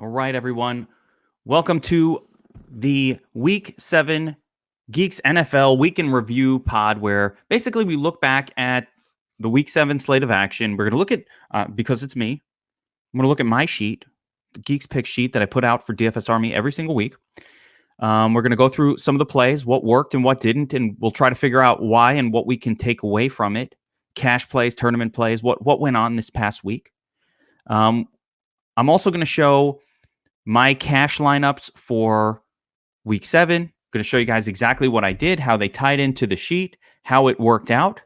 All right, everyone. Welcome to the Week 7 Geeks NFL Week in Review pod, where basically we look back at the Week 7 slate of action. We're going to look at, because it's me, I'm going to look at my sheet, the Geeks Pick sheet that I put out for DFS Army every single week. We're going to go through some of the plays, what worked and what didn't, and we'll try to figure out why and what we can take away from it. Cash plays, tournament plays, what went on this past week. I'm also going to show my cash lineups for Week 7. I'm going to show you guys exactly what I did, how they tied into the sheet, how it worked out.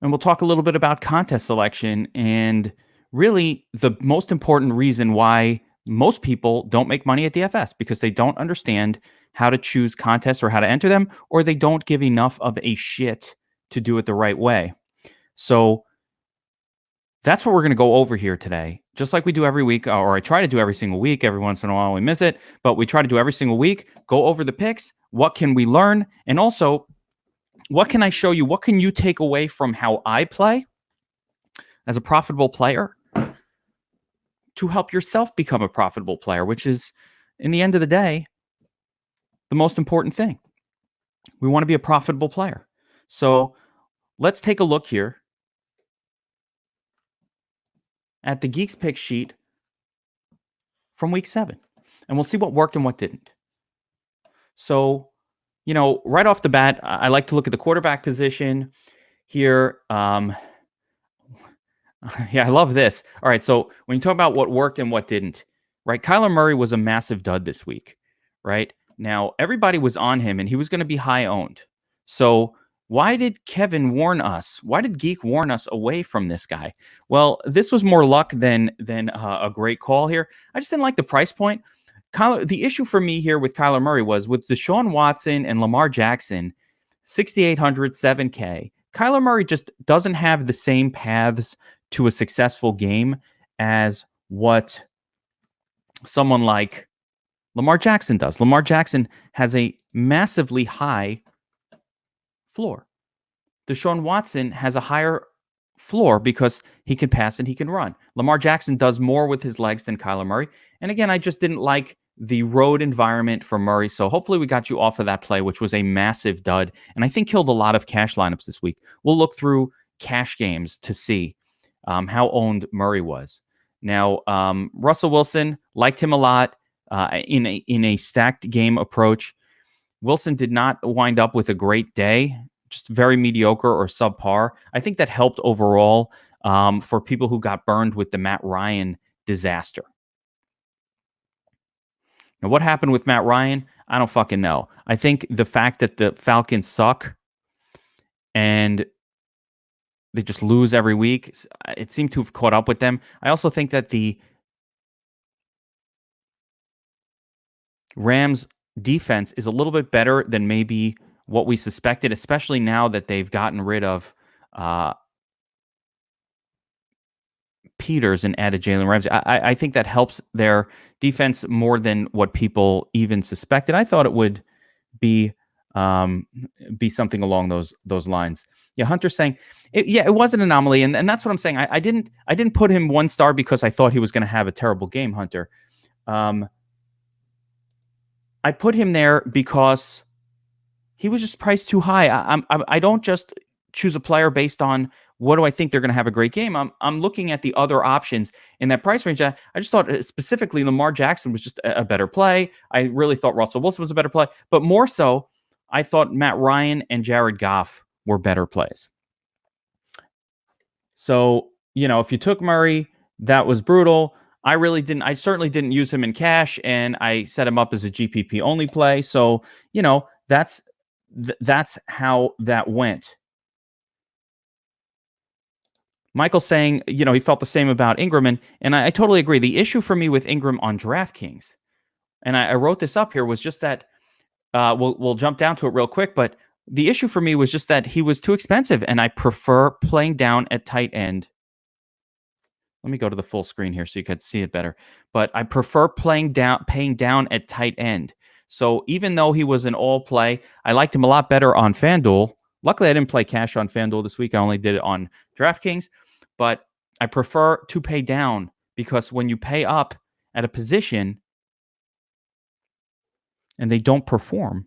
And we'll talk a little bit about contest selection and really the most important reason why most people don't make money at DFS, because they don't understand how to choose contests or how to enter them, or they don't give enough of a shit to do it the right way. So that's what we're going to go over here today, just like we do every week, or I try to do every single week. Every once in a while we miss it, but we try to do every single week, go over the picks. What can we learn? And also, what can I show you? What can you take away from how I play as a profitable player to help yourself become a profitable player, which is, in the end of the day, the most important thing. We want to be a profitable player. So let's take a look here at the Geeks Pick sheet from Week 7, and we'll see what worked and what didn't. So, right off the bat, I like to look at the quarterback position here. Yeah, I love this. All right, so when you talk about what worked and what didn't, right? Kyler Murray was a massive dud this week, right? Now, everybody was on him, and he was going to be high owned. So why did Kevin warn us? Why did Geek warn us away from this guy? Well, this was more luck than a great call here. I just didn't like the price point. The issue for me here with Kyler Murray was with Deshaun Watson and Lamar Jackson, 6,800, 7K. Kyler Murray just doesn't have the same paths to a successful game as what someone like Lamar Jackson does. Lamar Jackson has a massively high floor. Deshaun Watson has a higher floor because he can pass and he can run. Lamar Jackson does more with his legs than Kyler Murray. And again, I just didn't like the road environment for Murray. So hopefully we got you off of that play, which was a massive dud. And I think killed a lot of cash lineups this week. We'll look through cash games to see how owned Murray was. Now, Russell Wilson, liked him a lot in a stacked game approach. Wilson did not wind up with a great day, just very mediocre or subpar. I think that helped overall for people who got burned with the Matt Ryan disaster. Now, what happened with Matt Ryan? I don't fucking know. I think the fact that the Falcons suck and they just lose every week, it seemed to have caught up with them. I also think that the Rams defense is a little bit better than maybe what we suspected, especially now that they've gotten rid of Peters and added Jalen Ramsey. I think that helps their defense more than what people even suspected. I thought it would be something along those lines. Yeah, Hunter's saying, it was an anomaly, and that's what I'm saying. I didn't put him 1 star because I thought he was going to have a terrible game, Hunter. I put him there because he was just priced too high. I don't just choose a player based on what do I think they're going to have a great game. I'm looking at the other options in that price range. I just thought specifically Lamar Jackson was just a better play. I really thought Russell Wilson was a better play, but more so, I thought Matt Ryan and Jared Goff were better plays. So, if you took Murray, that was brutal. I certainly didn't use him in cash, and I set him up as a GPP only play. So, that's how that went. Michael's saying, he felt the same about Ingram, and I totally agree. The issue for me with Ingram on Draftkings, and I wrote this up here, was just that we'll jump down to it real quick, but the issue for me was just that he was too expensive, and I prefer playing down at tight end. Let me go to the full screen here so you could see it better. But I prefer paying down at tight end. So even though he was an all play, I liked him a lot better on FanDuel. Luckily, I didn't play cash on FanDuel this week. I only did it on DraftKings. but I prefer to pay down because when you pay up at a position and they don't perform,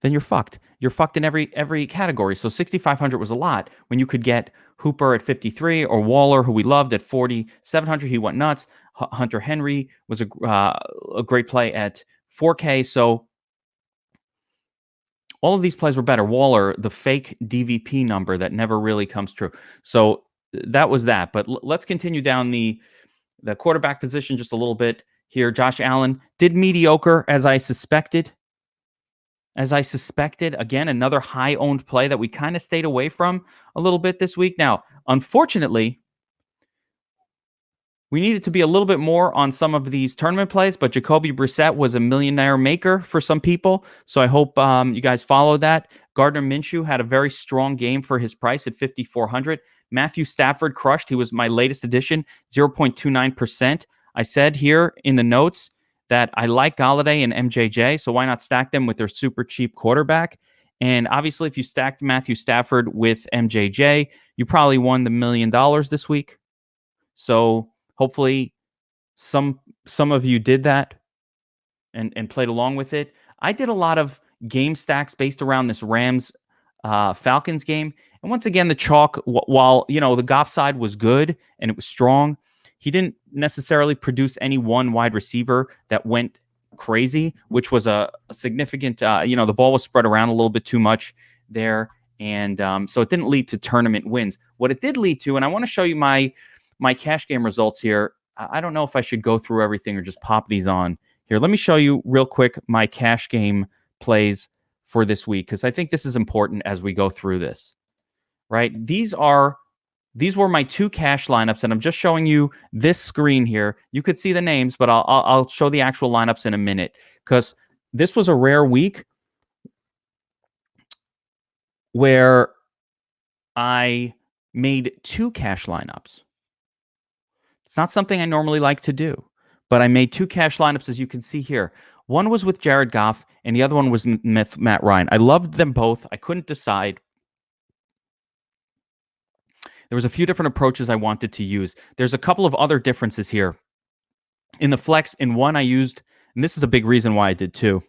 then you're fucked. You're fucked in every category. So 6,500 was a lot when you could get Hooper at 53 or Waller, who we loved, at 4,700. He went nuts. Hunter Henry was a great play at 4K. So all of these plays were better. Waller, the fake DVP number that never really comes true. So that was that. But let's continue down the quarterback position just a little bit here. Josh Allen did mediocre, as I suspected. Again, another high-owned play that we kind of stayed away from a little bit this week. Now, unfortunately, we needed to be a little bit more on some of these tournament plays, but Jacoby Brissett was a millionaire maker for some people, so I hope you guys followed that. Gardner Minshew had a very strong game for his price at 5,400. Matthew Stafford crushed. He was my latest addition, 0.29%. I said here in the notes that I like Galladay and MJJ, so why not stack them with their super cheap quarterback? And obviously, if you stacked Matthew Stafford with MJJ, you probably won the $1 million this week. So hopefully some of you did that and played along with it. I did a lot of game stacks based around this Rams Falcons game. And once again, the chalk, while the Goff side was good and it was strong, he didn't necessarily produce any one wide receiver that went crazy, which was a significant, the ball was spread around a little bit too much there. And so it didn't lead to tournament wins. What it did lead to, and I want to show you my cash game results here. I don't know if I should go through everything or just pop these on here. Let me show you real quick my cash game plays for this week, because I think this is important as we go through this, right? These were my two cash lineups, and I'm just showing you this screen here. You could see the names, but I'll show the actual lineups in a minute, because this was a rare week where I made two cash lineups. It's not something I normally like to do, but I made two cash lineups, as you can see here. One was with Jared Goff, and the other one was with Matt Ryan. I loved them both. I couldn't decide. There was a few different approaches I wanted to use. There's a couple of other differences here. In the flex, in one I used, and this is a big reason why I did too.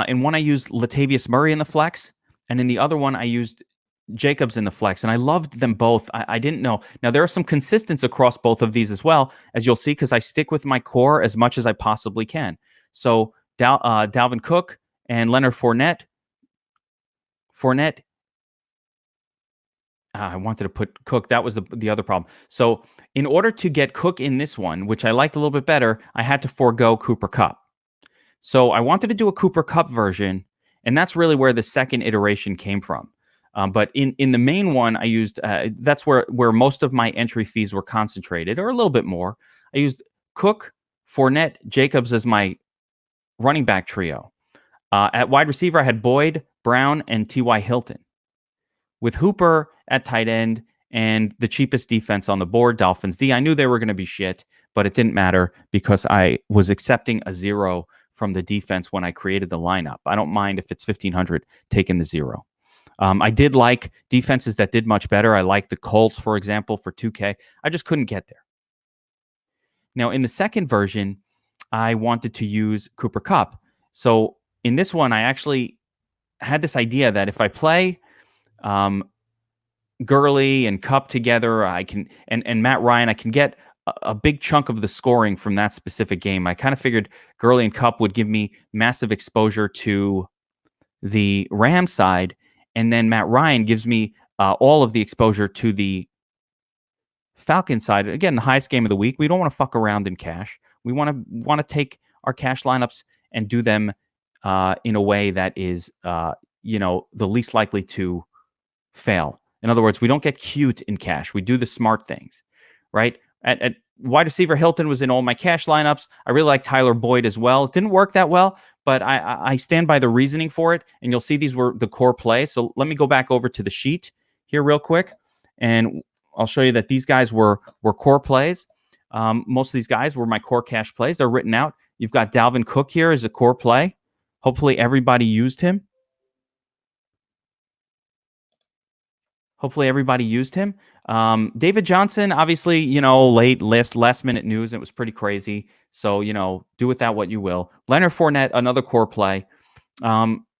In one I used Latavius Murray in the flex, and in the other one I used Jacobs in the flex, and I loved them both. I didn't know. Now, there are some consistency across both of these as well, as you'll see, because I stick with my core as much as I possibly can. So Dalvin Cook and Leonard Fournette. I wanted to put Cook. That was the other problem. So in order to get Cook in this one, which I liked a little bit better, I had to forego Cooper Kupp. So I wanted to do a Cooper Kupp version, and that's really where the second iteration came from. But in the main one, I used that's where most of my entry fees were concentrated, or a little bit more. I used Cook, Fournette, Jacobs as my running back trio. At wide receiver, I had Boyd, Brown, and T.Y. Hilton. With Hooper at tight end and the cheapest defense on the board, Dolphins D. I knew they were going to be shit, but it didn't matter because I was accepting a 0 from the defense when I created the lineup. I don't mind if it's 1,500 taking the 0. I did like defenses that did much better. I like the Colts, for example, for 2K. I just couldn't get there. Now, in the second version, I wanted to use Cooper Kupp. So in this one, I actually had this idea that if I play Gurley and Kupp together, I can and Matt Ryan, I can get a big chunk of the scoring from that specific game. I kind of figured Gurley and Kupp would give me massive exposure to the Rams side, and then Matt Ryan gives me all of the exposure to the Falcons side. Again, the highest game of the week. We don't want to fuck around in cash. We want to take our cash lineups and do them in a way that is the least likely to fail. In other words, we don't get cute in cash. We do the smart things, right? At wide receiver, Hilton was in all my cash lineups. I really like Tyler Boyd as well. It didn't work that well, but I stand by the reasoning for it, and you'll see these were the core plays. So let me go back over to the sheet here real quick, and I'll show you that these guys were core plays. Most of these guys were my core cash plays. They're written out. You've got Dalvin Cook here as a core play. Hopefully everybody used him. Hopefully everybody used him. David Johnson, obviously, last minute news. It was pretty crazy. So, do with that what you will. Leonard Fournette, another core play.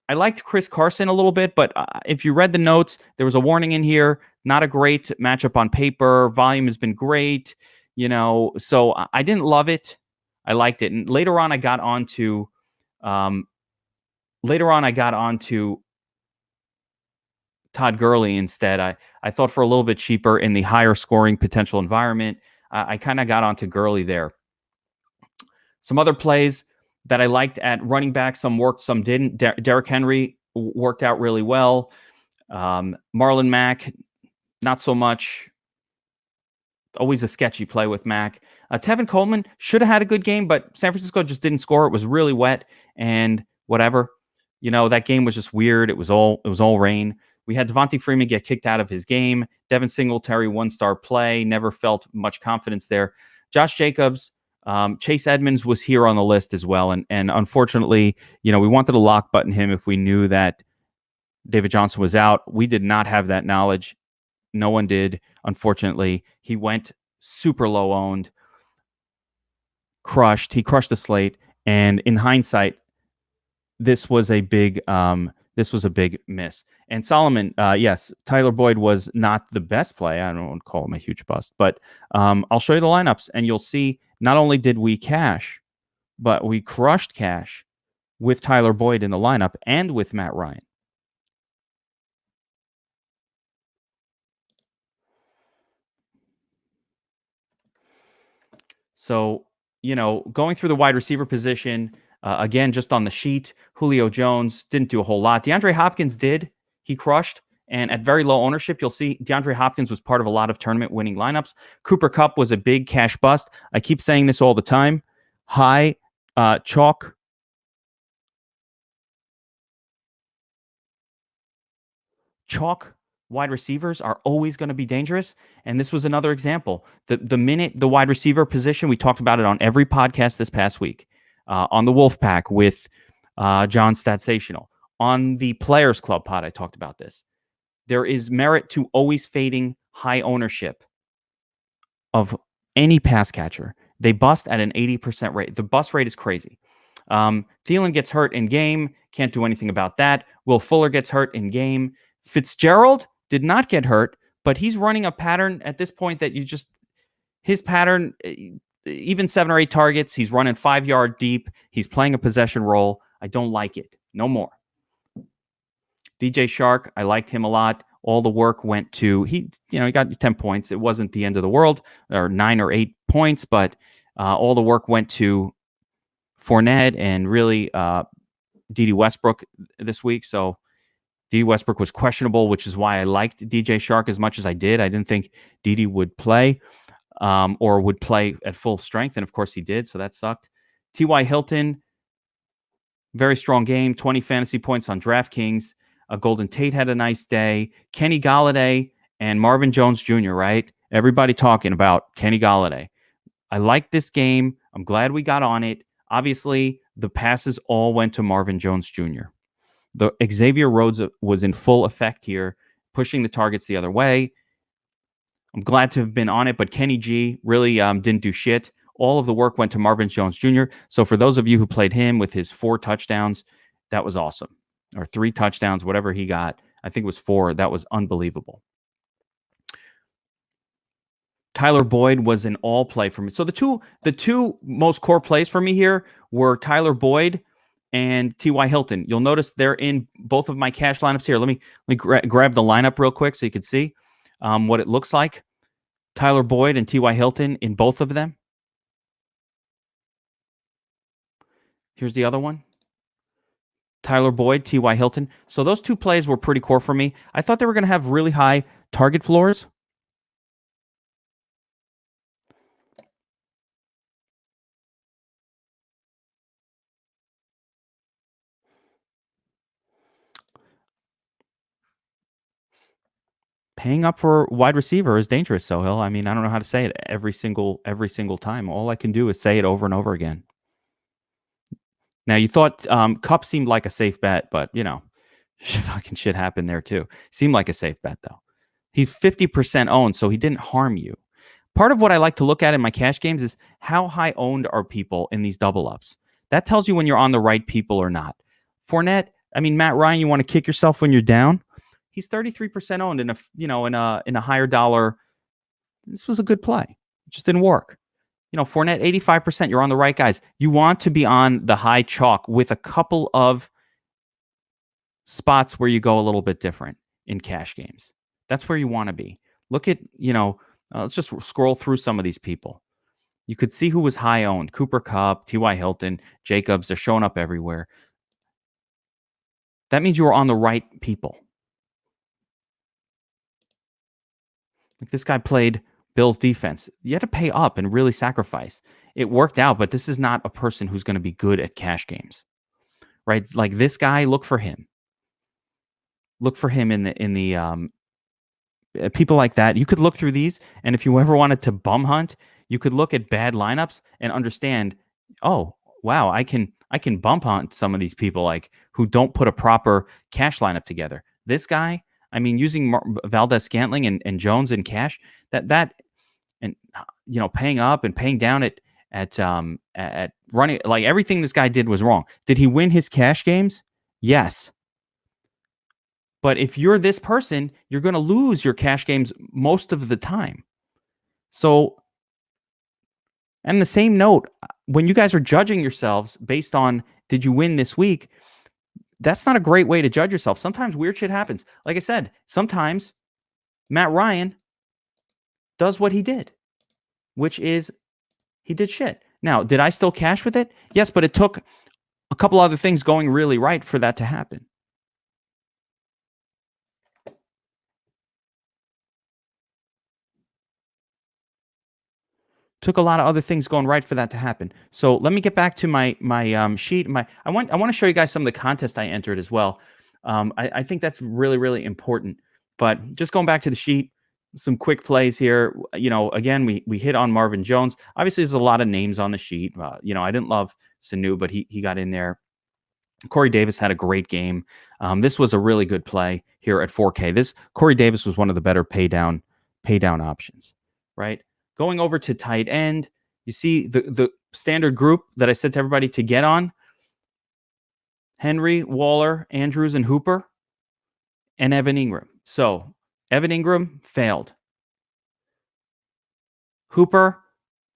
I liked Chris Carson a little bit, but if you read the notes, there was a warning in here. Not a great matchup on paper. Volume has been great, so I didn't love it. I liked it. And um, later on, I got onto Todd Gurley instead. I thought for a little bit cheaper in the higher scoring potential environment. I kind of got onto Gurley there. Some other plays that I liked at running back, some worked, some didn't. Derrick Henry worked out really well. Marlon Mack, not so much. Always a sketchy play with Mack. Tevin Coleman should have had a good game, but San Francisco just didn't score. It was really wet and whatever. That game was just weird. It was all rain. We had Devontae Freeman get kicked out of his game. Devin Singletary, 1-star play. Never felt much confidence there. Josh Jacobs, Chase Edmonds was here on the list as well. And unfortunately, we wanted to lock button him if we knew that David Johnson was out. We did not have that knowledge. No one did. Unfortunately, he went super low owned, crushed. He crushed the slate. And in hindsight, this was a big miss. And Solomon, yes, Tyler Boyd was not the best play. I don't want to call him a huge bust, but I'll show you the lineups, and you'll see not only did we cash, but we crushed cash with Tyler Boyd in the lineup and with Matt Ryan. So, going through the wide receiver position, again, just on the sheet, Julio Jones didn't do a whole lot. DeAndre Hopkins did. He crushed. And at very low ownership, you'll see DeAndre Hopkins was part of a lot of tournament winning lineups. Cooper Kupp was a big cash bust. I keep saying this all the time. High chalk. Chalk wide receivers are always going to be dangerous. And this was another example. The minute the wide receiver position, we talked about it on every podcast this past week, on the Wolfpack with John Statsational. On the Players Club pod, I talked about this. There is merit to always fading high ownership of any pass catcher. They bust at an 80% rate. The bust rate is crazy. Thielen gets hurt in game. Can't do anything about that. Will Fuller gets hurt in game. Fitzgerald did not get hurt, but he's running a pattern at this point that his pattern, even 7 or 8 targets, he's running 5-yard deep. He's playing a possession role. I don't like it. No more. DJ Shark, I liked him a lot. All the work went to, he got 10 points. It wasn't the end of the world, or 9 or 8 points, but all the work went to Fournette and really D.D. Westbrook this week. So D.D. Westbrook was questionable, which is why I liked DJ Shark as much as I did. I didn't think D.D. would play or would play at full strength. And of course he did. So that sucked. T.Y. Hilton, very strong game, 20 fantasy points on DraftKings. Golden Tate had a nice day. Kenny Golladay and Marvin Jones Jr., right? Everybody talking about Kenny Golladay. I like this game. I'm glad we got on it. Obviously, the passes all went to Marvin Jones Jr. The Xavier Rhodes was in full effect here, pushing the targets the other way. I'm glad to have been on it, but Kenny G really didn't do shit. All of the work went to Marvin Jones Jr. So for those of you who played him with his 4 touchdowns, that was awesome. Or 3 touchdowns, whatever he got. I think it was 4. That was unbelievable. Tyler Boyd was an all play for me. So the two most core plays for me here were Tyler Boyd and T.Y. Hilton. You'll notice they're in both of my cash lineups here. Let me grab the lineup real quick so you can see what it looks like. Tyler Boyd and T.Y. Hilton in both of them. Here's the other one. Tyler Boyd, T.Y. Hilton. So those 2 plays were pretty core for me. I thought they were going to have really high target floors. Paying up for wide receiver is dangerous, Sohail. I mean, I don't know how to say it every single time. All I can do is say it over and over again. Now, you thought Kupp seemed like a safe bet, but fucking shit happened there too. Seemed like a safe bet though. He's 50% owned, so he didn't harm you. Part of what I like to look at in my cash games is how high owned are people in these double ups. That tells you when you're on the right people or not. Fournette, I mean Matt Ryan, you want to kick yourself when you're down. He's 33% owned in a higher dollar. This was a good play. It just didn't work. Fournette 85%. You're on the right guys. You want to be on the high chalk with a couple of spots where you go a little bit different in cash games. That's where you want to be. Look at, let's just scroll through some of these people. You could see who was high owned. Cooper Kupp, T.Y. Hilton, Jacobs, they're showing up everywhere. That means you are on the right people. Like this guy played Bills defense. You had to pay up and really sacrifice. It worked out, but this is not a person who's going to be good at cash games, right? Like this guy, look for him. Look for him in the people like that. You could look through these, and if you ever wanted to bum hunt, you could look at bad lineups and understand, oh, wow, I can bump hunt some of these people like who don't put a proper cash lineup together. This guy, I mean, using Valdez-Scantling and Jones in cash, that and paying up and paying down at running, like everything this guy did was wrong. Did he win his cash games? Yes. But if you're this person, you're going to lose your cash games most of the time. So, and the same note, when you guys are judging yourselves based on did you win this week, that's not a great way to judge yourself. Sometimes weird shit happens. Like I said, sometimes Matt Ryan does what he did, which is he did shit. Now, did I still cash with it? Yes, but it took a couple other things going really right for that to happen. Took a lot of other things going right for that to happen. So let me get back to my sheet. I want to show you guys some of the contests I entered as well. I think that's really, really important. But just going back to the sheet, some quick plays here. Again, we hit on Marvin Jones. Obviously, there's a lot of names on the sheet. I didn't love Sanu, but he got in there. Corey Davis had a great game. This was a really good play here at 4K. Corey Davis was one of the better pay down options, right? Going over to tight end, you see the standard group that I said to everybody to get on: Henry, Waller, Andrews, and Hooper, and Evan Ingram. So Evan Ingram failed. Hooper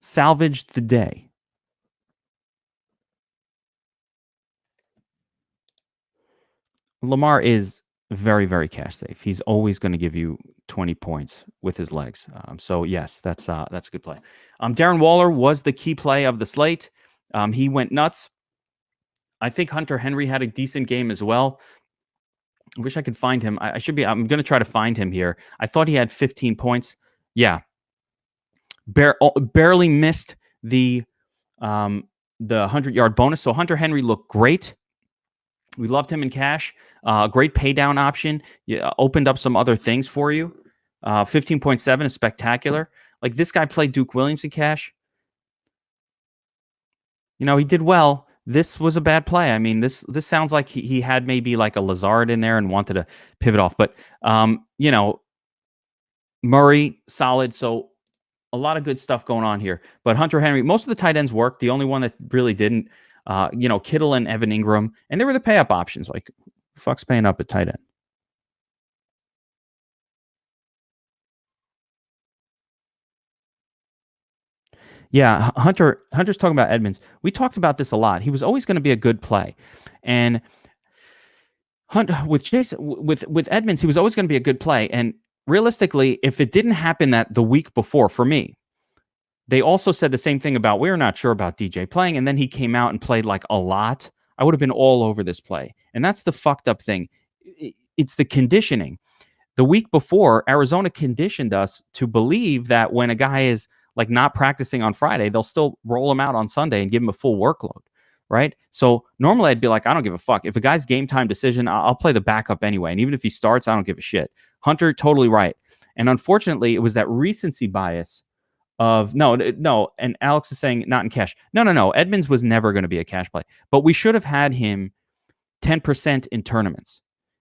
salvaged the day. Lamar is very, very cash safe. He's always going to give you 20 points with his legs. So yes, that's a good play. Darren Waller was the key play of the slate. He went nuts. I think Hunter Henry had a decent game as well. I wish I could find him. I'm going to try to find him here. I thought he had 15 points. Yeah. Barely missed the 100-yard bonus. So Hunter Henry looked great. We loved him in cash. Great pay down option. Opened up some other things for you. 15.7 is spectacular. Like this guy played Duke Williams in cash. He did well. This was a bad play. I mean, this sounds like he had maybe like a Lazard in there and wanted to pivot off. But, Murray, solid. So a lot of good stuff going on here. But Hunter Henry, most of the tight ends worked. The only one that really didn't, Kittle and Evan Ingram. And they were the pay up options. Like, who fuck's paying up at tight end? Yeah, Hunter's talking about Edmonds. We talked about this a lot. He was always going to be a good play. And with Edmonds, he was always going to be a good play. And realistically, if it didn't happen that the week before, for me, they also said the same thing about we're not sure about DJ playing. And then he came out and played like a lot. I would have been all over this play. And that's the fucked up thing. It's the conditioning. The week before, Arizona conditioned us to believe that when a guy is like not practicing on Friday, they'll still roll him out on Sunday and give him a full workload, right? So normally I'd be like, I don't give a fuck. If a guy's game time decision, I'll play the backup anyway. And even if he starts, I don't give a shit. Hunter, totally right. And unfortunately, it was that recency bias of no. And Alex is saying not in cash. No. Edmonds was never going to be a cash play, but we should have had him 10% in tournaments.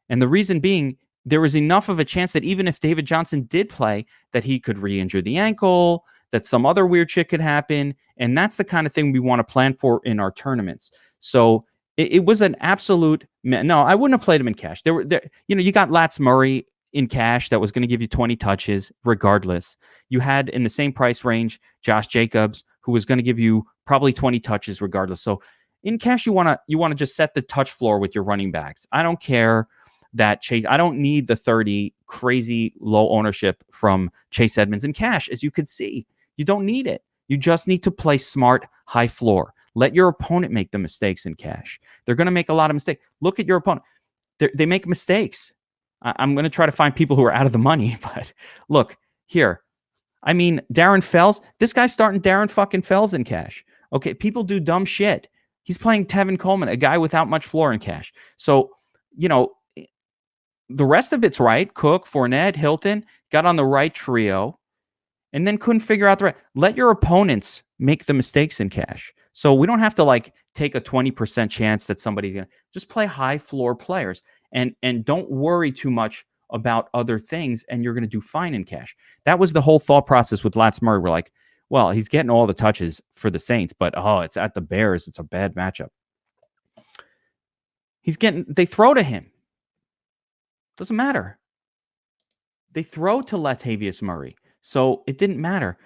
And the reason being, there was enough of a chance that even if David Johnson did play, that he could re-injure the ankle, that some other weird shit could happen. And that's the kind of thing we want to plan for in our tournaments. So it was an absolute no. I wouldn't have played him in cash. You got Lats Murray in cash that was going to give you 20 touches regardless. You had in the same price range Josh Jacobs, who was going to give you probably 20 touches regardless. So in cash, you want to just set the touch floor with your running backs. I don't care that Chase. I don't need the 30 crazy low ownership from Chase Edmonds in cash. As you could see, you don't need it. You just need to play smart, high floor. Let your opponent make the mistakes in cash. They're going to make a lot of mistakes. Look at your opponent. They make mistakes. I'm going to try to find people who are out of the money, but look here. I mean, Darren Fells, this guy's starting Darren fucking Fells in cash. Okay, people do dumb shit. He's playing Tevin Coleman, a guy without much floor in cash. So, the rest of it's right. Cook, Fournette, Hilton got on the right trio and then couldn't figure out the right. Let your opponents make the mistakes in cash. So we don't have to take a 20% chance that somebody's going to just play high floor players and don't worry too much about other things, and you're going to do fine in cash. That was the whole thought process with Lats Murray. We're like, well, he's getting all the touches for the Saints, but it's at the Bears. It's a bad matchup. They throw to him. Doesn't matter. They throw to Latavius Murray. So it didn't matter.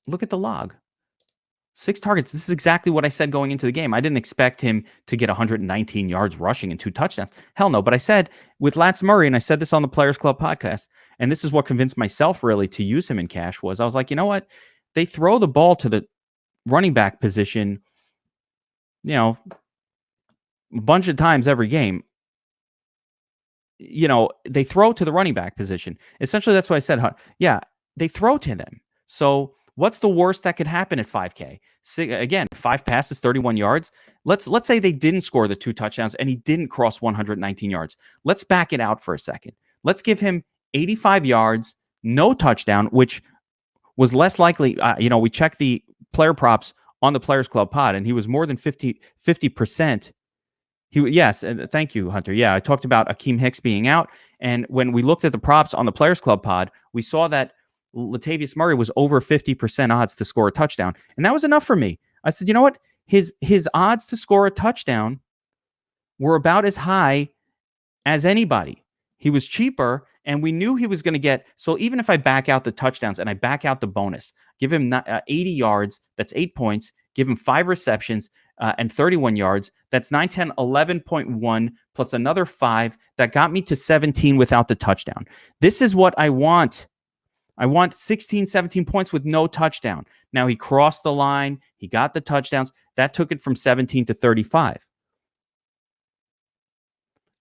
Look at the log. 6 targets. This is exactly what I said going into the game. I didn't expect him to get 119 yards rushing and 2 touchdowns. Hell no. But I said with Lats Murray, and I said this on the Players Club podcast, and this is what convinced myself really to use him in cash, was I was like, you know what? They throw the ball to the running back position, a bunch of times every game. They throw to the running back position. Essentially, that's what I said. Yeah, they throw to them. So what's the worst that could happen at 5K? Again, 5 passes, 31 yards. Let's say they didn't score the 2 touchdowns and he didn't cross 119 yards. Let's back it out for a second. Let's give him 85 yards, no touchdown, which was less likely. We checked the player props on the Players Club pod, and he was more than 50%. Yes, and thank you, Hunter. Yeah, I talked about Akeem Hicks being out, and when we looked at the props on the Players Club pod, we saw that Latavius Murray was over 50% odds to score a touchdown, and that was enough for me. I said, you know what? His odds to score a touchdown were about as high as anybody. He was cheaper, and we knew he was going to get. So even if I back out the touchdowns and I back out the bonus, give him 80 yards, that's 8 points. Give him 5 receptions and 31 yards. That's 9, 10, 11.1 plus another 5. That got me to 17 without the touchdown. This is what I want. I want 16, 17 points with no touchdown. Now he crossed the line. He got the touchdowns. That took it from 17 to 35.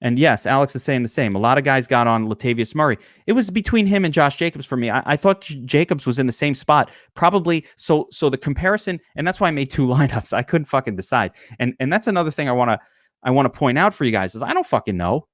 And yes, Alex is saying the same. A lot of guys got on Latavius Murray. It was between him and Josh Jacobs for me. I thought Jacobs was in the same spot, probably. So the comparison, and that's why I made 2 lineups. I couldn't fucking decide. And that's another thing I want to point out for you guys is I don't fucking know.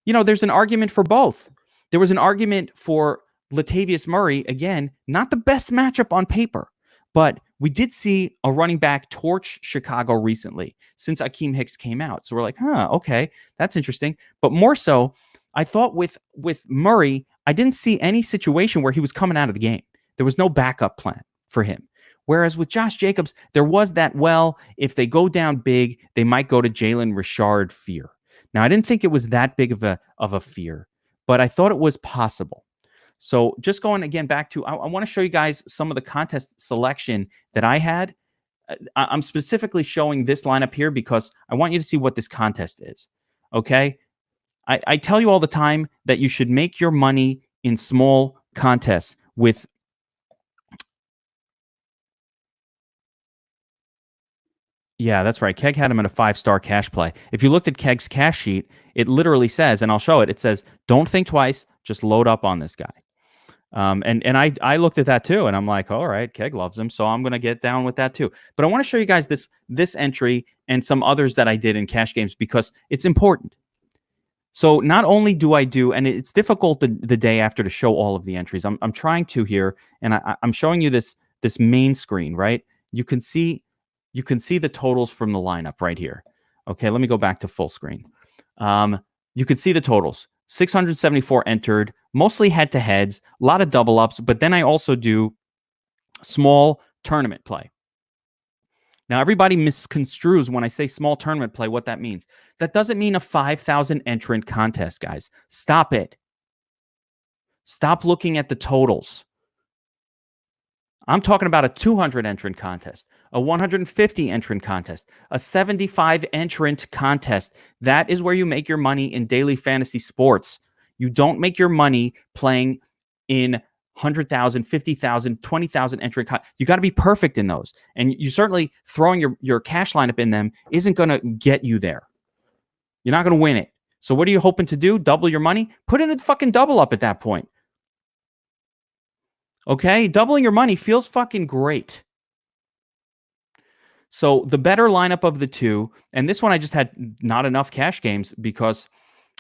There's an argument for both. There was an argument for Latavius Murray, again, not the best matchup on paper, but we did see a running back torch Chicago recently since Akeem Hicks came out. So we're like, okay, that's interesting. But more so, I thought with Murray, I didn't see any situation where he was coming out of the game. There was no backup plan for him. Whereas with Josh Jacobs, there was that, if they go down big, they might go to Jalen Richard fear. Now, I didn't think it was that big of a fear, but I thought it was possible. So just going again back to, I want to show you guys some of the contest selection that I had. I'm specifically showing this lineup here because I want you to see what this contest is. Okay. I tell you all the time that you should make your money in small contests with. Yeah, that's right. Keg had him in a 5-star cash play. If you looked at Keg's cash sheet, it literally says, and I'll show it. It says, don't think twice, just load up on this guy. And I looked at that too, and I'm like, all right, Keg loves him, so I'm gonna get down with that too. But I want to show you guys this entry and some others that I did in cash games because it's important. So not only do I do, and it's difficult the day after to show all of the entries. I'm trying to here, and I'm showing you this main screen, right? You can see the totals from the lineup right here. Okay, let me go back to full screen. You could see the totals. 674 entered, mostly head-to-heads, a lot of double-ups, but then I also do small tournament play. Now, everybody misconstrues when I say small tournament play what that means. That doesn't mean a 5,000 entrant contest, guys. Stop it. Stop looking at the totals. I'm talking about a 200 entrant contest, a 150 entrant contest, a 75 entrant contest. That is where you make your money in daily fantasy sports. You don't make your money playing in 100,000, 50,000, 20,000 entrant. You got to be perfect in those. And you certainly throwing your cash lineup in them isn't going to get you there. You're not going to win it. So what are you hoping to do? Double your money? Put in a fucking double up at that point. Okay? Doubling your money feels fucking great. So the better lineup of the two, and this one I just had not enough cash games because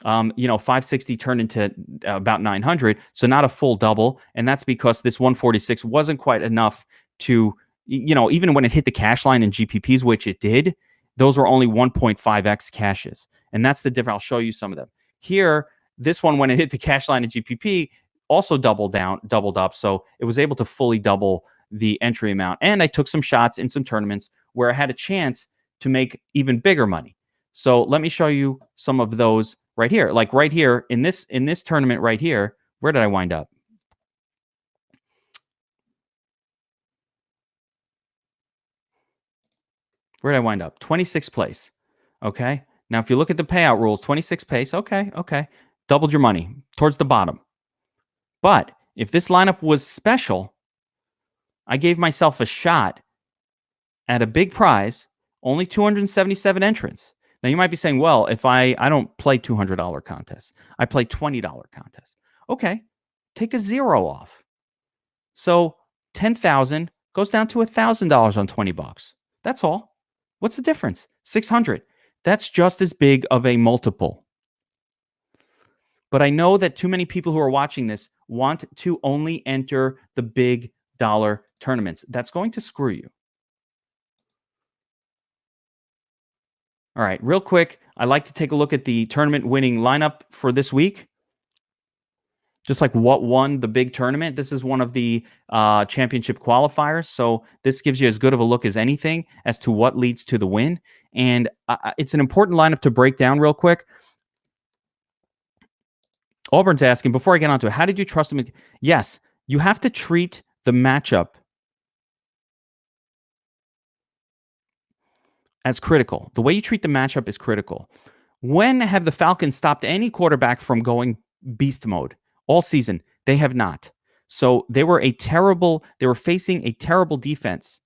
560 turned into about 900, so not a full double, and that's because this 146 wasn't quite enough to, even when it hit the cash line in GPPs, which it did, those were only 1.5x cashes, and that's the difference. I'll show you some of them. Here, this one, when it hit the cash line in GPP, also doubled up, so it was able to fully double the entry amount, and I took some shots in some tournaments where I had a chance to make even bigger money. So let me show you some of those right here. Like right here in this tournament right here, where did I wind up? Where did I wind up? 26th place. Okay. Now, if you look at the payout rules, 26th place. Okay. Doubled your money towards the bottom. But if this lineup was special, I gave myself a shot at a big prize, only 277 entrants. Now, you might be saying, well, if I don't play $200 contests, I play $20 contests. Okay, take a zero off. So 10,000 goes down to $1,000 on $20. That's all. What's the difference? 600. That's just as big of a multiple. But I know that too many people who are watching this want to only enter the big dollar tournaments. That's going to screw you. All right, real quick, I like to take a look at the tournament winning lineup for this week. Just like what won the big tournament. This is one of the championship qualifiers. So this gives you as good of a look as anything as to what leads to the win. And it's an important lineup to break down real quick. Auburn's asking, before I get onto it, how did you trust him? Yes, you have to treat the matchup as critical. The way you treat the matchup is critical. When have the Falcons stopped any quarterback from going beast mode? All season, they have not. So they were facing a terrible defense.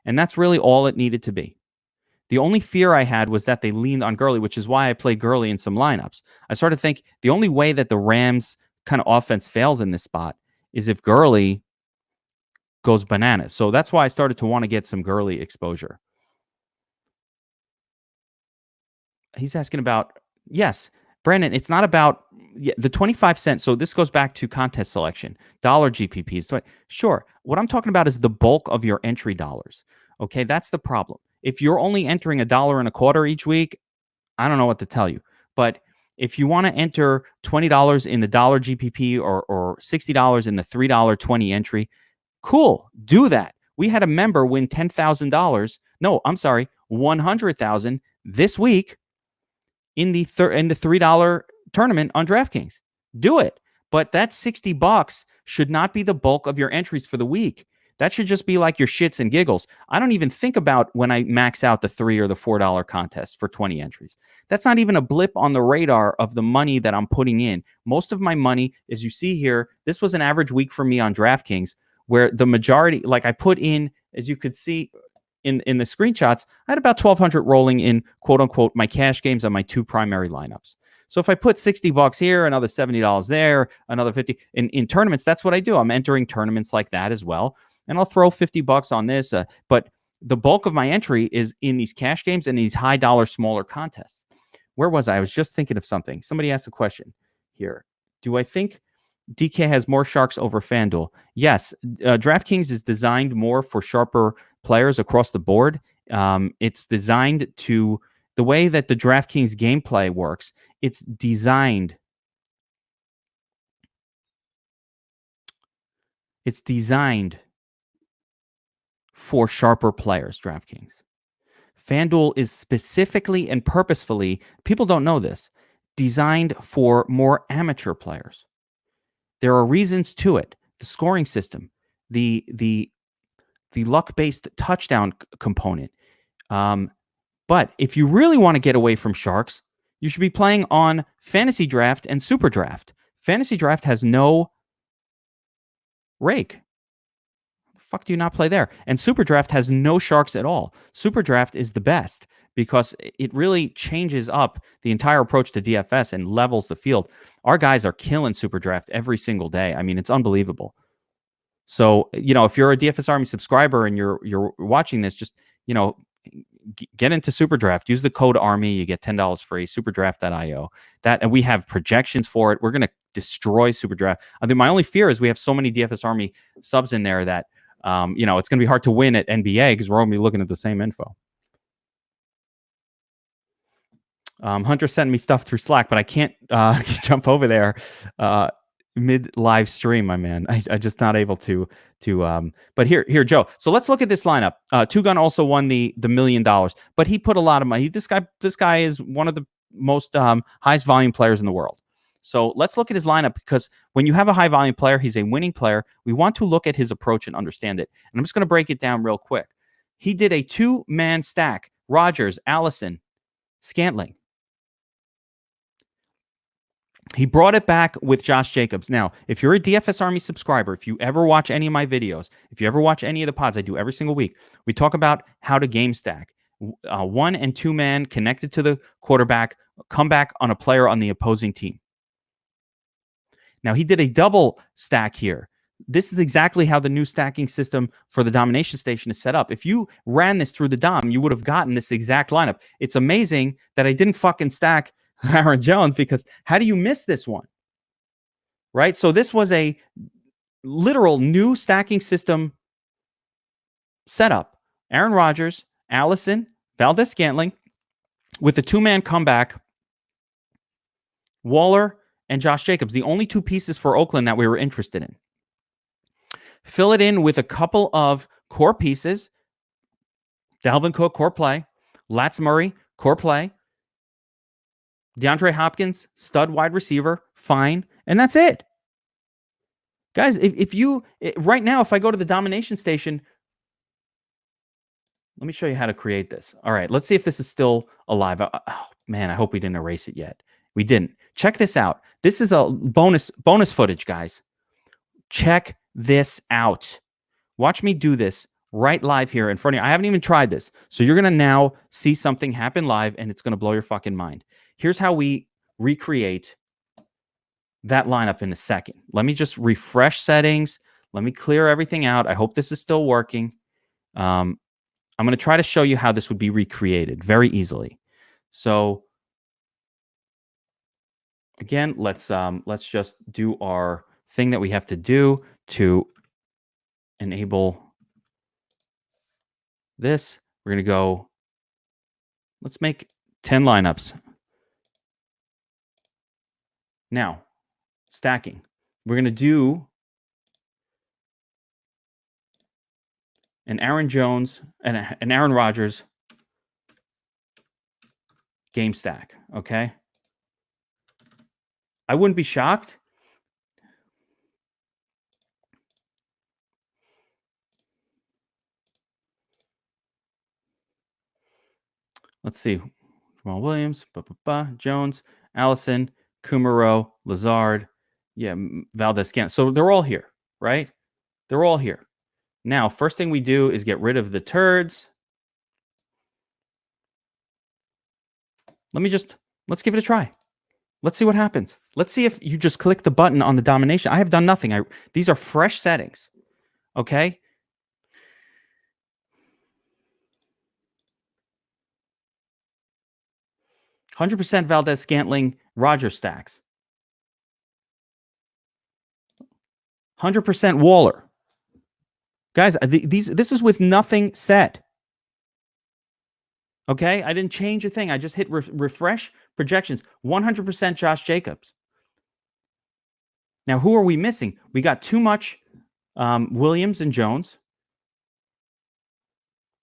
And that's really all it needed to be. The only fear I had was that they leaned on Gurley, which is why I played Gurley in some lineups. I started to think the only way that the Rams kind of offense fails in this spot is if Gurley goes bananas. So that's why I started to want to get some Gurley exposure. He's asking about, yes, Brandon, it's not about the 25 cents. So this goes back to contest selection, dollar GPPs. Sure. What I'm talking about is the bulk of your entry dollars. Okay. That's the problem. If you're only entering $1.25 each week, I don't know what to tell you. But if you want to enter $20 in the dollar GPP or $60 in the $3.20 entry, cool. Do that. We had a member win $10,000. No, I'm sorry, $100,000 this week in the $3 tournament on DraftKings. Do it. But that $60 should not be the bulk of your entries for the week. That should just be like your shits and giggles. I don't even think about when I max out the $3 or the $4 contest for 20 entries. That's not even a blip on the radar of the money that I'm putting in. Most of my money, as you see here, this was an average week for me on DraftKings, where the majority, like I put in, as you could see in the screenshots, I had about 1,200 rolling in, quote unquote, my cash games on my two primary lineups. So if I put $60 here, another $70 there, another 50 in tournaments, that's what I do. I'm entering tournaments like that as well. And I'll throw $50 on this. But the bulk of my entry is in these cash games and these high dollar, smaller contests. Where was I? I was just thinking of something. Somebody asked a question here. Do I think DK has more sharks over FanDuel? Yes. DraftKings is designed more for sharper players across the board. It's designed to The way that the DraftKings gameplay works, it's designed for sharper players, DraftKings. FanDuel is specifically and purposefully, people don't know this, designed for more amateur players. There are reasons to it. The scoring system, the luck-based touchdown component. But if you really want to get away from sharks, you should be playing on Fantasy Draft and Super Draft. Fantasy Draft has no rake. The fuck do you not play there? And Super Draft has no sharks at all. Super Draft is the best because it really changes up the entire approach to DFS and levels the field. Our guys are killing Super Draft every single day. I mean, it's unbelievable. So, if you're a DFS Army subscriber and you're watching this, just, get into Super Draft. Use the code ARMY. You get $10 free. Superdraft.io. And we have projections for it. We're going to destroy Super Draft. I think my only fear is we have so many DFS Army subs in there that, it's going to be hard to win at NBA because we're only looking at the same info. Hunter sent me stuff through Slack, but I can't jump over there mid live stream, my man. I just not able to. But here, Joe. So let's look at this lineup. Two Gun also won the $1 million, but he put a lot of money. This guy is one of the most highest volume players in the world. So let's look at his lineup, because when you have a high volume player, he's a winning player. We want to look at his approach and understand it. And I'm just going to break it down real quick. He did a 2-man stack: Rodgers, Allison, Scantling. He brought it back with Josh Jacobs. Now, if you're a DFS Army subscriber, if you ever watch any of my videos, if you ever watch any of the pods I do every single week, we talk about how to game stack. 1 and 2 man connected to the quarterback, come back on a player on the opposing team. Now, he did a double stack here. This is exactly how the new stacking system for the domination station is set up. If you ran this through the DOM, you would have gotten this exact lineup. It's amazing that I didn't fucking stack Aaron Jones, because how do you miss this one? Right? So this was a literal new stacking system setup. Aaron Rodgers, Allison, Valdez-Scantling, with a 2-man comeback, Waller and Josh Jacobs, the only 2 pieces for Oakland that we were interested in. Fill it in with a couple of core pieces. Dalvin Cook, core play. Lats Murray, core play. DeAndre Hopkins, stud wide receiver, fine. And that's it. Guys, right now, if I go to the domination station, let me show you how to create this. All right, let's see if this is still alive. Oh, man, I hope we didn't erase it yet. We didn't. Check this out. This is a bonus footage, guys. Check this out. Watch me do this right live here in front of you. I haven't even tried this. So you're going to now see something happen live, and it's going to blow your fucking mind. Here's how we recreate that lineup in a second. Let me just refresh settings. Let me clear everything out. I hope this is still working. I'm going to try to show you how this would be recreated very easily. So again, let's just do our thing that we have to do to enable this. We're going to go, let's make 10 lineups. Now, stacking. We're going to do an Aaron Jones and an Aaron Rodgers game stack, okay? I wouldn't be shocked. Let's see. Jamal Williams, Jones, Allison, Kumaro, Lazard, Valdez-Scantling. So they're all here, right? They're all here. Now, first thing we do is get rid of the turds. Let's give it a try. Let's see what happens. Let's see if you just click the button on the domination. I have done nothing. These are fresh settings. Okay? %, Valdez-Scantling, Rodgers stacks. 100% Waller. Guys, this is with nothing set. Okay, I didn't change a thing. I just hit refresh projections. 100% Josh Jacobs. Now, who are we missing? We got too much Williams and Jones.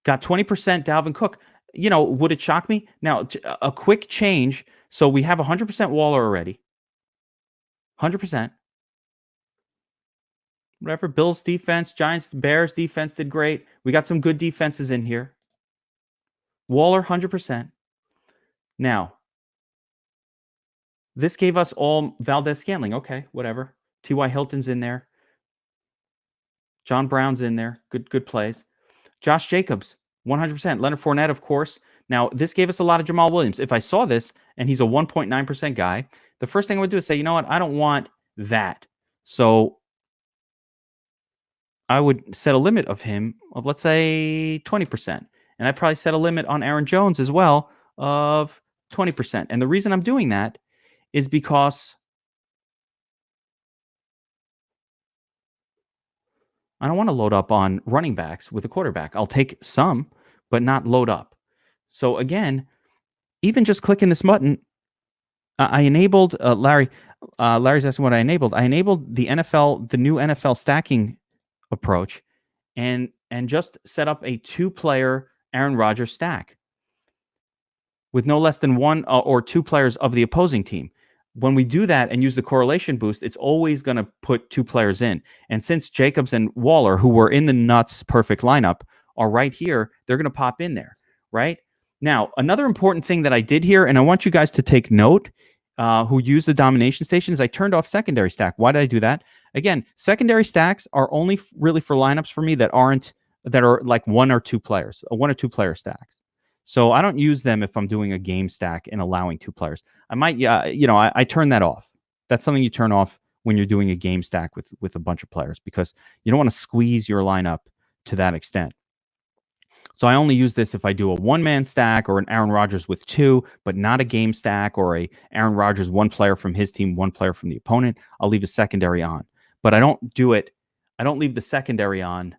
Got 20% Dalvin Cook. Would it shock me? Now, a quick change. So we have 100% Waller already. 100%. Whatever. Bills defense, Giants, Bears defense did great. We got some good defenses in here. Waller, 100%. Now, this gave us all Valdez Scantling. Okay, whatever. T.Y. Hilton's in there. John Brown's in there. Good plays. Josh Jacobs, 100%. Leonard Fournette, of course. Now, this gave us a lot of Jamal Williams. If I saw this and he's a 1.9% guy, the first thing I would do is say, you know what? I don't want that. So I would set a limit of him of, let's say, 20%. And I'd probably set a limit on Aaron Jones as well of 20%. And the reason I'm doing that is because I don't want to load up on running backs with a quarterback. I'll take some, but not load up. So again, even just clicking this button, I enabled Larry. Larry's asking what I enabled. I enabled the new NFL stacking approach, and just set up a 2-player Aaron Rodgers stack with no less than 1 or 2 players of the opposing team. When we do that and use the correlation boost, it's always going to put 2 players in. And since Jacobs and Waller, who were in the nuts perfect lineup, are right here, they're going to pop in there, right? Now, another important thing that I did here, and I want you guys to take note, who use the domination station, is I turned off secondary stack. Why did I do that? Again, secondary stacks are only really for lineups for me that are like 1 or 2 players, 1 or 2 player stacks. So I don't use them if I'm doing a game stack and allowing 2 players. I might, I turn that off. That's something you turn off when you're doing a game stack with a bunch of players, because you don't want to squeeze your lineup to that extent. So I only use this if I do a 1-man stack or an Aaron Rodgers with 2, but not a game stack, or a Aaron Rodgers 1 player from his team, 1 player from the opponent. I'll leave a secondary on, but I don't do it. I don't leave the secondary on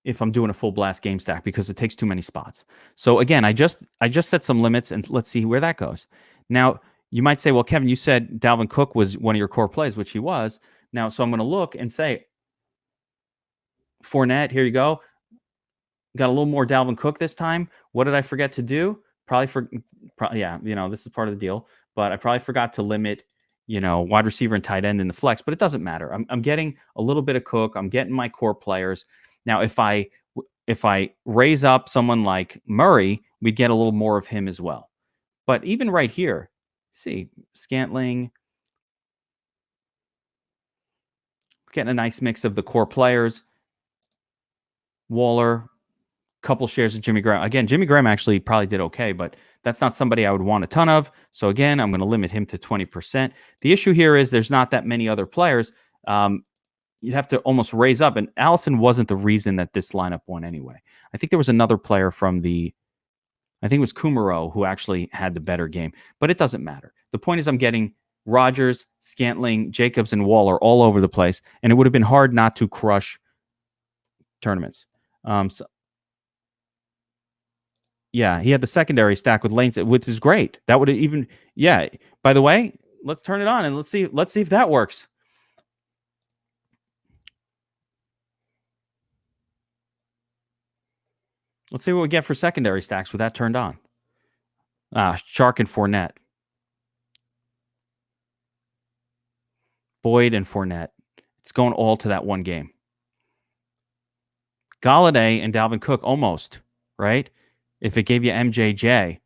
if I'm doing a full blast game stack, because it takes too many spots. So again, I just set some limits, and let's see where that goes. Now, you might say, well, Kevin, you said Dalvin Cook was one of your core plays, which he was. Now, so I'm going to look and say, Fournette, here you go. Got a little more Dalvin Cook this time. What did I forget to do? Yeah, this is part of the deal. But I probably forgot to limit, wide receiver and tight end in the flex. But it doesn't matter. I'm getting a little bit of Cook. I'm getting my core players. Now, if I raise up someone like Murray, we'd get a little more of him as well. But even right here, see, Scantling, getting a nice mix of the core players. Waller, couple shares of Jimmy Graham. Again, Jimmy Graham actually probably did okay, but that's not somebody I would want a ton of. So again, I'm going to limit him to 20%. The issue here is there's not that many other players. You'd have to almost raise up. And Allison wasn't the reason that this lineup won anyway. I think there was another player from I think it was Kumaro, who actually had the better game. But it doesn't matter. The point is I'm getting Rodgers, Scantling, Jacobs, and Waller all over the place. And it would have been hard not to crush tournaments. Yeah, he had the secondary stack with Lane, which is great. That would have even, yeah. By the way, let's turn it on and let's see if that works. Let's see what we get for secondary stacks with that turned on. Chark and Fournette. Boyd and Fournette. It's going all to that one game. Galladay and Dalvin Cook almost, right? If it gave you MJJ.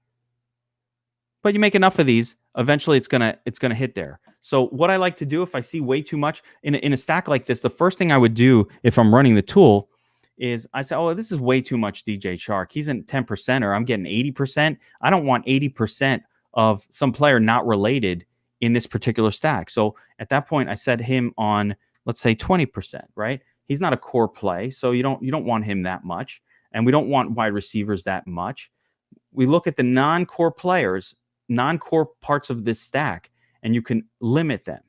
But you make enough of these, eventually it's gonna hit there. So what I like to do if I see way too much in a stack like this, the first thing I would do if I'm running the tool is I say, oh, this is way too much DJ Chark. He's in 10%, or I'm getting 80%. I don't want 80% of some player not related in this particular stack. So at that point, I set him on, let's say 20%, right? He's not a core play, so you don't want him that much, and we don't want wide receivers that much. We look at the non-core players, non-core parts of this stack, and you can limit them.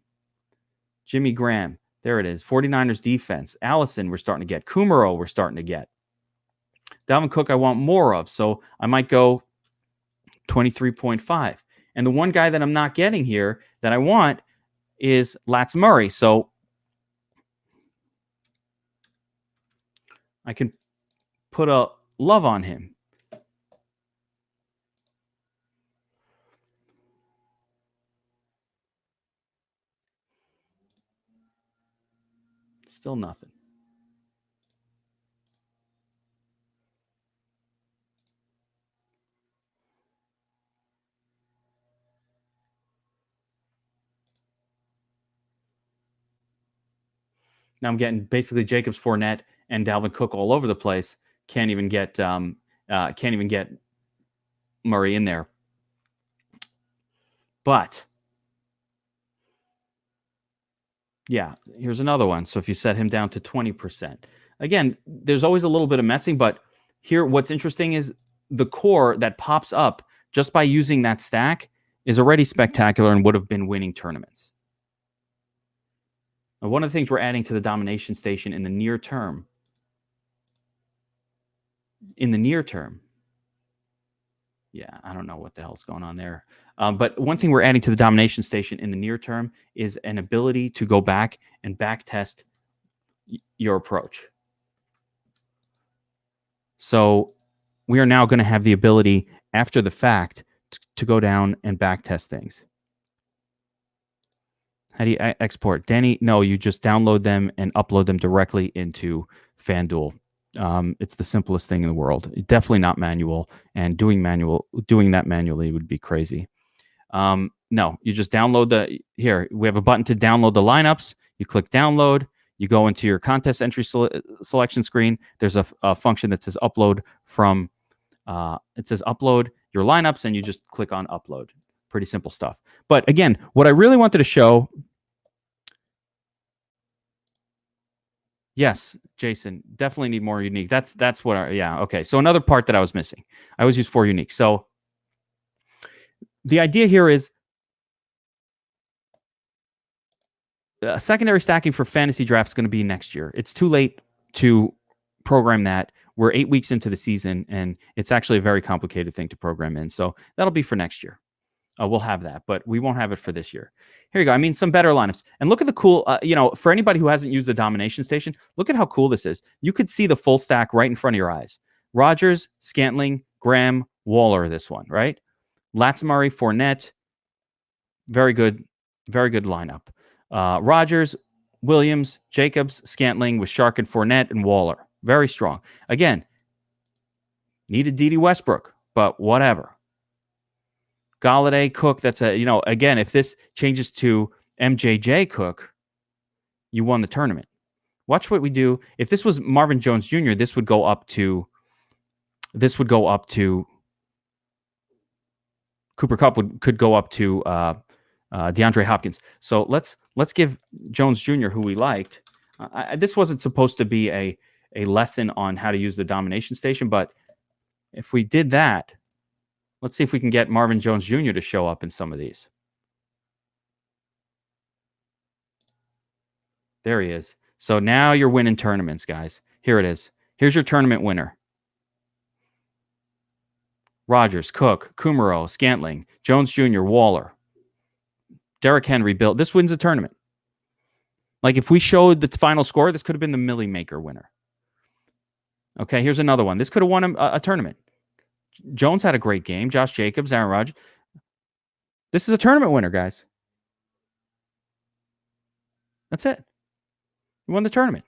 Jimmy Graham, There it is. 49ers defense. Allison, we're starting to get. Kumaro, we're starting to get. Dalvin Cook, I want more of. So I might go 23.5. And the one guy that I'm not getting here that I want is Lats Murray. So I can put a love on him. Still nothing. Now I'm getting basically Jacobs, Fournette, and Dalvin Cook all over the place. Can't even get Murray in there. But yeah, here's another one. So if you set him down to 20%, again, there's always a little bit of messing, but here what's interesting is the core that pops up just by using that stack is already spectacular and would have been winning tournaments. Now, one of the things we're adding to the domination station in the near term, yeah, I don't know what the hell's going on there. But one thing we're adding to the domination station in the near term is an ability to go back and back test your approach. So we are now going to have the ability after the fact to go down and back test things. How do you export? Danny, no, you just download them and upload them directly into FanDuel. It's the simplest thing in the world. Definitely not manual, and doing that manually would be crazy. No, you just download here. We have a button to download the lineups. You click download. You go into your contest entry selection screen. There's a function that says upload from. It says upload your lineups, and you just click on upload. Pretty simple stuff. But again, what I really wanted to show. Yes, Jason, definitely need more unique. That's what okay. So another part that I was missing. I always use 4 unique. So the idea here is secondary stacking for fantasy draft is going to be next year. It's too late to program that. We're 8 weeks into the season, and it's actually a very complicated thing to program in. So that'll be for next year. We'll have that, but we won't have it for this year. Here you go. I mean, some better lineups. And look at the cool, for anybody who hasn't used the domination station, look at how cool this is. You could see the full stack right in front of your eyes. Rodgers, Scantling, Graham, Waller, this one, right? Lats Murray, Fournette. Very good lineup. Rodgers, Williams, Jacobs, Scantling with Shark and Fournette and Waller. Very strong. Again, needed Dede Westbrook, but whatever. Galladay, Cook, that's again, if this changes to MJJ Cook, you won the tournament. Watch what we do. If this was Marvin Jones Jr., this would go up to Cooper Kupp could go up to DeAndre Hopkins. So let's give Jones Jr., who we liked. This wasn't supposed to be a lesson on how to use the domination station, but if we did that, let's see if we can get Marvin Jones Jr. to show up in some of these. There he is. So now you're winning tournaments, guys. Here it is. Here's your tournament winner. Rodgers, Cook, Kumaro, Scantling, Jones Jr., Waller, Derrick Henry, Bill. This wins a tournament. Like if we showed the final score, this could have been the Millie Maker winner. Okay, here's another one. This could have won a tournament. Jones had a great game. Josh Jacobs, Aaron Rodgers. This is a tournament winner, guys. That's it. You won the tournament.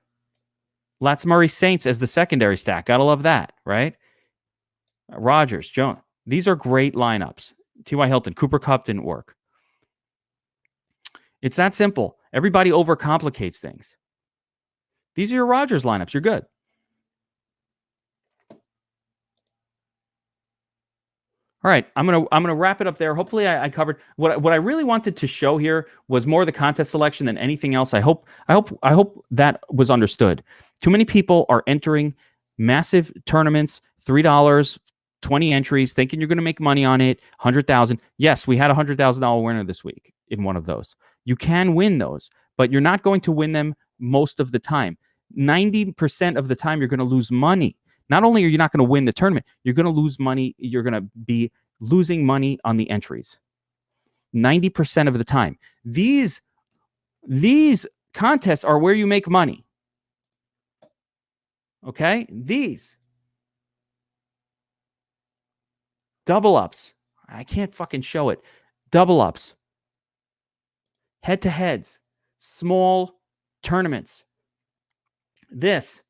Lats Murray Saints as the secondary stack. Gotta love that, right? Rodgers, Jones. These are great lineups. T.Y. Hilton, Cooper Kupp didn't work. It's that simple. Everybody overcomplicates things. These are your Rodgers lineups. You're good. All right, I'm gonna wrap it up there. Hopefully, I covered what I really wanted to show here was more the contest selection than anything else. I hope that was understood. Too many people are entering massive tournaments, $3, 20 entries, thinking you're going to make money on it. 100,000. Yes, we had a $100,000 winner this week in one of those. You can win those, but you're not going to win them most of the time. 90% of the time, you're going to lose money. Not only are you not going to win the tournament, you're going to lose money. You're going to be losing money on the entries. 90% of the time. These contests are where you make money. Okay? These double ups. I can't fucking show it. Double ups. Head to heads. Small tournaments. This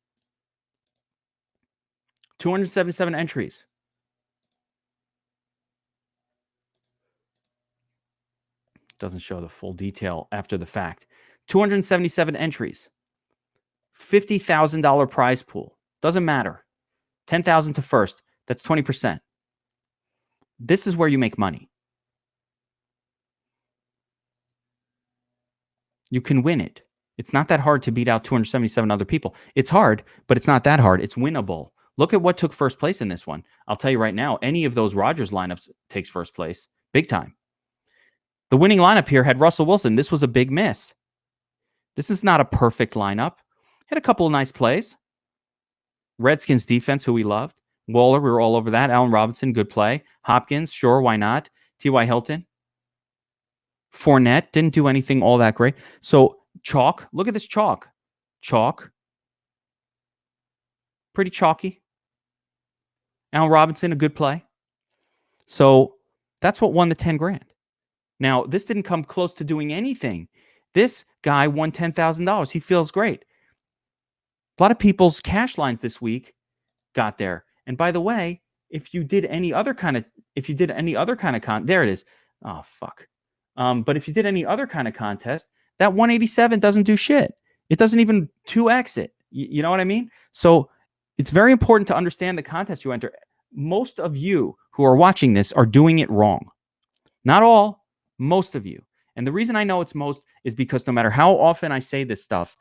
277 entries. Doesn't show the full detail after the fact. 277 entries. $50,000 prize pool. Doesn't matter. 10,000 to first. That's 20%. This is where you make money. You can win it. It's not that hard to beat out 277 other people. It's hard, but it's not that hard. It's winnable. Look at what took first place in this one. I'll tell you right now, any of those Rodgers lineups takes first place. Big time. The winning lineup here had Russell Wilson. This was a big miss. This is not a perfect lineup. Had a couple of nice plays. Redskins defense, who we loved. Waller, we were all over that. Allen Robinson, good play. Hopkins, sure, why not? T.Y. Hilton. Fournette didn't do anything all that great. So chalk, look at this chalk. Chalk. Pretty chalky. Allen Robinson, a good play. So that's what won the 10 grand. Now, this didn't come close to doing anything. This guy won $10,000. He feels great. A lot of people's cash lines this week got there. And by the way, if you did any other kind of there it is. Oh, fuck. But if you did any other kind of contest, that 187 doesn't do shit. It doesn't even 2x it. You know what I mean? So it's very important to understand the contest you enter. Most of you who are watching this are doing it wrong. Not all, most of you. And the reason I know it's most is because no matter how often I say this stuff,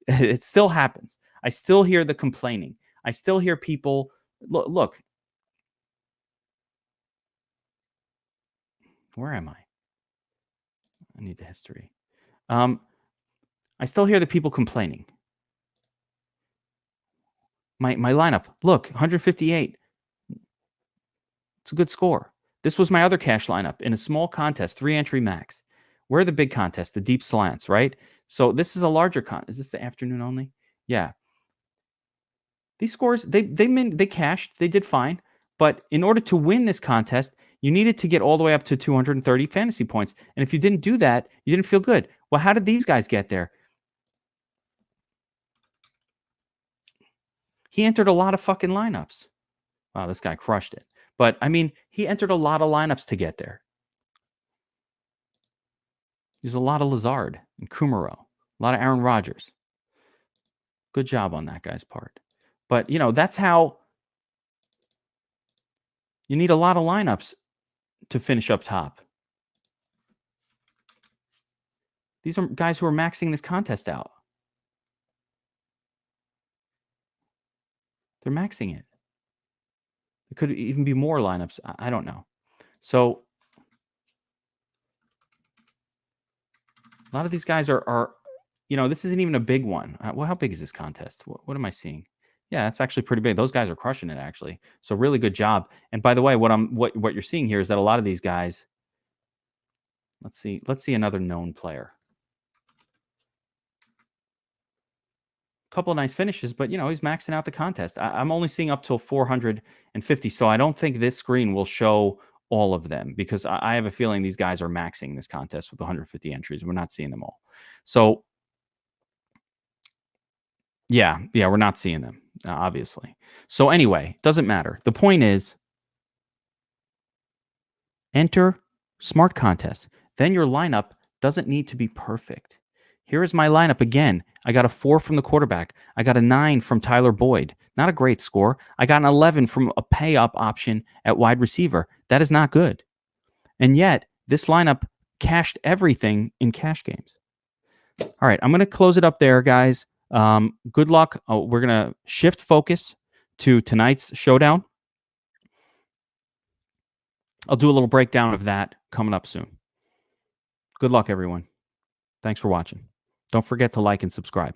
it still happens. I still hear the complaining. I still hear people, look. Where am I? I need the history. I still hear the people complaining. My lineup, look, 158. It's a good score. This was my other cash lineup in a small contest, 3-entry max. Where are the big contests? The deep slants, right? So this is a larger Is this the afternoon only? Yeah. These scores, they cashed. They did fine. But in order to win this contest, you needed to get all the way up to 230 fantasy points. And if you didn't do that, you didn't feel good. Well, how did these guys get there? He entered a lot of fucking lineups. Wow, this guy crushed it. But, I mean, he entered a lot of lineups to get there. There's a lot of Lazard and Kumaro, a lot of Aaron Rodgers. Good job on that guy's part. But, that's how you need a lot of lineups to finish up top. These are guys who are maxing this contest out. They're maxing it. There could even be more lineups. I don't know. So a lot of these guys are this isn't even a big one. Well, how big is this contest? What am I seeing? Yeah, that's actually pretty big. Those guys are crushing it, actually. So really good job. And by the way, what you're seeing here is that a lot of these guys. Let's see another known player. Couple of nice finishes, but he's maxing out the contest. I'm only seeing up till 450, so I don't think this screen will show all of them because I have a feeling these guys are maxing this contest with 150 entries. We're not seeing them all. So yeah, we're not seeing them, obviously. So anyway, doesn't matter. The point is, enter smart contests. Then your lineup doesn't need to be perfect. Here is my lineup again. I got a 4 from the quarterback. I got a 9 from Tyler Boyd. Not a great score. I got an 11 from a pay-up option at wide receiver. That is not good. And yet, this lineup cashed everything in cash games. All right, I'm going to close it up there, guys. Good luck. We're going to shift focus to tonight's showdown. I'll do a little breakdown of that coming up soon. Good luck, everyone. Thanks for watching. Don't forget to like and subscribe.